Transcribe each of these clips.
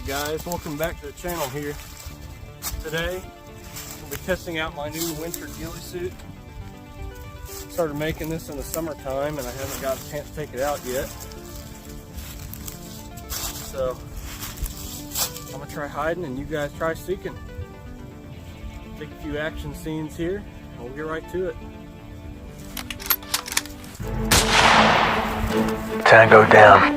guys, welcome back to the channel here. Today we'll be testing out my new winter ghillie suit. Started making this in the summertime and I haven't got a chance to take it out yet. So I'm gonna try hiding and you guys try seeking. Take a few action scenes here and we'll get right to it. Tango down.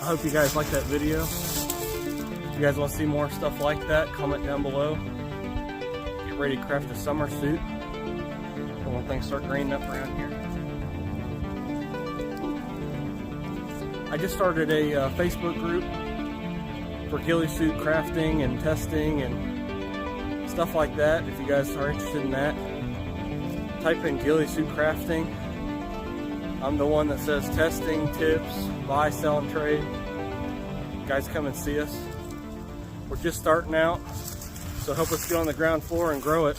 I hope you guys like that video. If you guys want to see more stuff like that, comment down below. Get ready to craft a summer suit. And when things start raining up around here. I just started a Facebook group for ghillie suit crafting and testing and stuff like that. If you guys are interested in that, type in ghillie suit crafting. I'm the one that says testing, tips, buy, sell, and trade. Guys, come and see us. We're just starting out, so help us get on the ground floor and grow it.